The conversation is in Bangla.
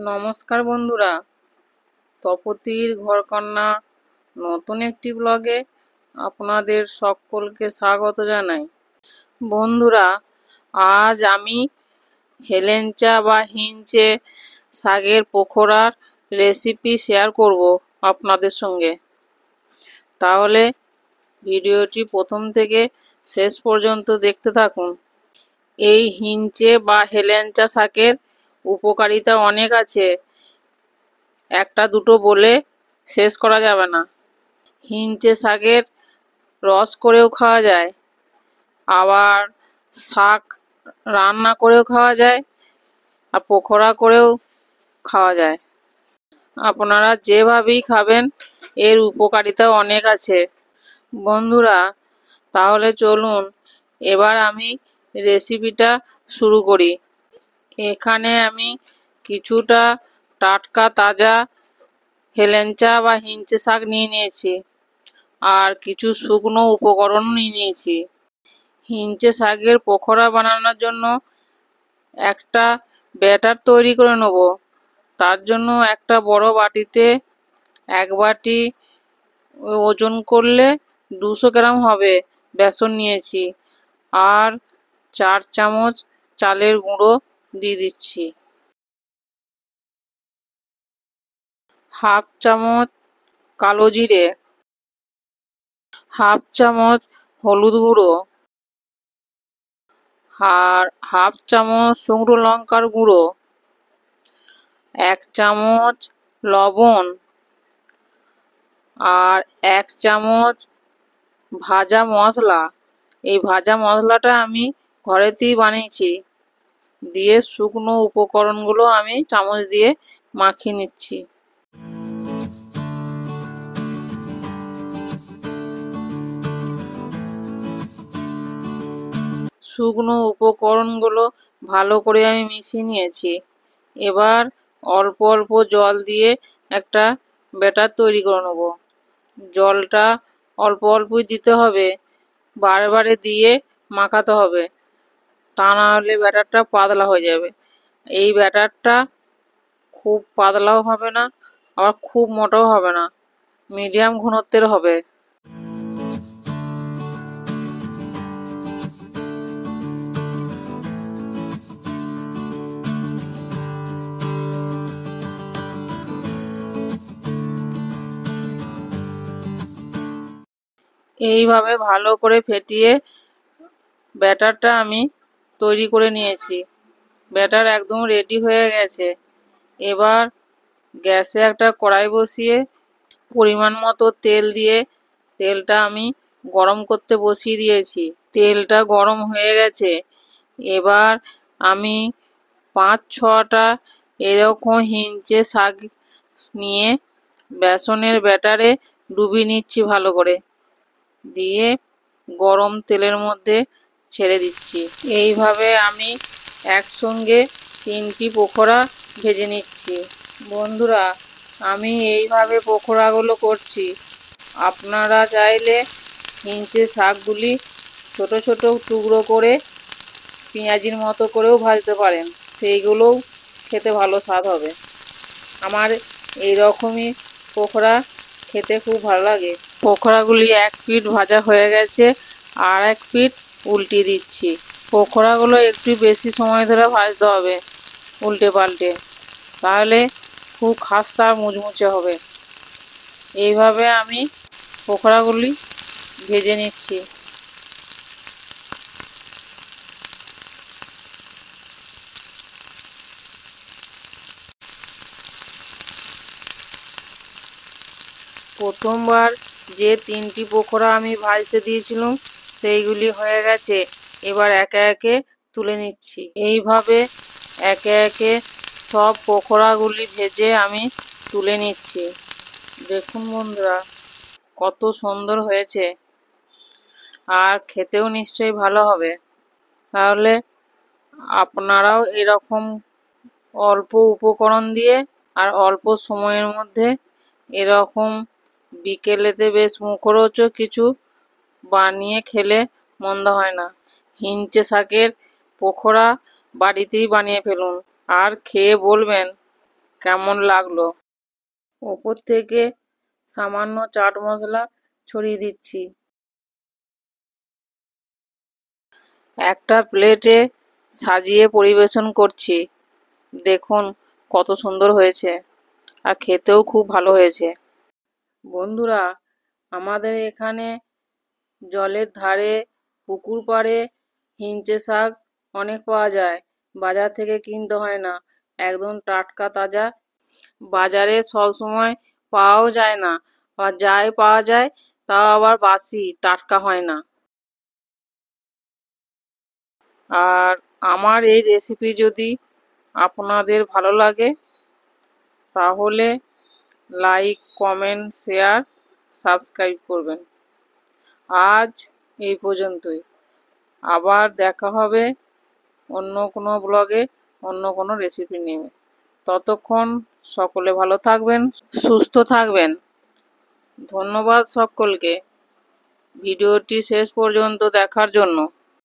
নমস্কার বন্ধুরা, তপতির ঘরকন্না নতুন একটি ব্লগে আপনাদের সকলকে স্বাগত জানাই। বন্ধুরা, আজ আমি হেলেঞ্চা বা হিঞ্চে শাকের পকোড়ার রেসিপি শেয়ার করব আপনাদের সঙ্গে। তাহলে ভিডিওটি প্রথম থেকে শেষ পর্যন্ত দেখতে থাকুন। এই হিঞ্চে বা হেলেঞ্চা শাকের উপকারিতা অনেক আছে, একটা দুটো বলে শেষ করা যাবে না। হিঞ্চে শাকের রস করেও খাওয়া যায়, আবার শাক রান্না করেও খাওয়া যায়, আর পকোড়া করেও খাওয়া যায়। আপনারা যেভাবেই খাবেন এর উপকারিতা অনেক আছে। বন্ধুরা, তাহলে চলুন এবার আমি রেসিপিটা শুরু করি। এখানে আমি কিছুটা টাটকা তাজা হেলেঞ্চা বা হিঞ্চে শাক নিয়ে নিয়েছি, আর কিছু শুকনো উপকরণ নিয়ে নিয়েছি। হিঞ্চে শাকের পকোড়া বানানোর জন্য একটা ব্যাটার তৈরি করে নেব। তার জন্য একটা বড় বাটিতে এক বাটি ওজন করলে 200 গ্রাম হবে বেসন নিয়েছি, আর 4 চামচ চালের গুঁড়ো দিয়ে দিচ্ছি, হাফ চামচ কালো জিরে, হাফ চামচ হলুদ গুঁড়ো, আর হাফ চামচ শুকনো লঙ্কার গুঁড়ো, 1 চামচ লবণ, আর 1 চামচ ভাজা মশলা। এই ভাজা মশলাটা আমি ঘরেতেই বানিয়েছি। দিয়ে শুকনো উপকরণগুলো আমি চামচ দিয়ে মাখিয়ে নিচ্ছি। শুকনো উপকরণগুলো ভালো করে আমি মিশিয়ে নিয়েছি। এবার অল্প অল্প জল দিয়ে একটা ব্যাটার তৈরি করে নেব। জলটা অল্প অল্পই দিতে হবে, বারে বারে দিয়ে মাখাতে হবে, তা না হলে ব্যাটারটা পাতলা হয়ে যাবে। এই ব্যাটারটা খুব পাতলাও হবে না, আবার খুব মোটাও হবে না, মিডিয়াম ঘনত্বের হবে। এইভাবে ভালো করে ফেটিয়ে ব্যাটারটা আমি তৈরি করে নিয়েছি। ব্যাটার একদম রেডি হয়ে গেছে। এবার গ্যাসে একটা কড়াই বসিয়ে পরিমাণ মতো তেল দিয়ে তেলটা আমি গরম করতে বসিয়ে দিয়েছি। তেলটা গরম হয়ে গেছে। এবার আমি 5-6টা এরকম হিঞ্চে শাক নিয়ে বেসনের ব্যাটারে ডুবিয়ে নিচ্ছি ভালো করে, দিয়ে গরম তেলের মধ্যে ছেড়ে দিচ্ছি। এইভাবে আমি একসঙ্গে 3টি পকোড়া ভেজে নিচ্ছি। বন্ধুরা, আমি এইভাবে পকোড়াগুলো করছি। আপনারা চাইলে হিঞ্চে শাকগুলি ছোট ছোট টুকরো করে পেঁয়াজির মতো করেও ভাজতে পারেন, সেইগুলোও খেতে ভালো স্বাদ হবে। আমার এই রকমই পকোড়া খেতে খুব ভালো লাগে। পকোড়াগুলি এক পিঠ ভাজা হয়ে গেছে, আর এক পিঠ উল্টিয়ে দিচ্ছি। পকোড়াগুলো একটু বেশি সময় ধরে ভাজতে হবে উল্টে পাল্টে, তাহলে খুব খাস্তা মুচমুচে হবে। এইভাবে আমি পকোড়াগুলি ভেজে নিচ্ছি। প্রথমবার যে 3টি পকোড়া আমি ভাজতে দিয়েছিলাম সেইগুলি হয়ে গেছে। এবার একে একে তুলে নিচ্ছি। এইভাবে একে একে সব পকোড়াগুলি ভেজে আমি তুলে নিচ্ছি। দেখুন বন্ধুরা, কত সুন্দর হয়েছে, আর খেতেও নিশ্চয়ই ভালো হবে। তাহলে আপনারাও এরকম অল্প উপকরণ দিয়ে আর অল্প সময়ের মধ্যে এরকম বিকেলেতে বেশ মুখরোচক কিছু বানিয়ে খেলে মন্দ হয় না। হিঞ্চে শাকের পকোড়া বাড়িতেই বানিয়ে ফেলুন, আর খেয়ে বলবেন কেমন লাগলো। ওপর থেকে সামান্য চাট মশলা ছড়িয়ে দিচ্ছি। একটা প্লেটে সাজিয়ে পরিবেশন করছি। দেখুন কত সুন্দর হয়েছে, আর খেতেও খুব ভালো হয়েছে। বন্ধুরা, আমাদের এখানে জলের ধারে পুকুর পাড়ে হিঞ্চে শাক অনেক পাওয়া যায়, বাজার থেকে কিনতে হয় না, একদম টাটকা তাজা। বাজারে সব সময় পাওয়াও যায় না, আর যাই পাওয়া যায় তাও আবার বাসি, টাটকা হয় না। আর আমার এই রেসিপি যদি আপনাদের ভালো লাগে তাহলে লাইক, কমেন্ট, শেয়ার, সাবস্ক্রাইব করবেন। আজ এই পর্যন্তই। আবার দেখা হবে অন্য কোনো ব্লগে, অন্য কোনো রেসিপি নিয়ে। ততক্ষণ সকলে ভালো থাকবেন, সুস্থ থাকবেন। ধন্যবাদ সকলকে ভিডিওটি শেষ পর্যন্ত দেখার জন্য।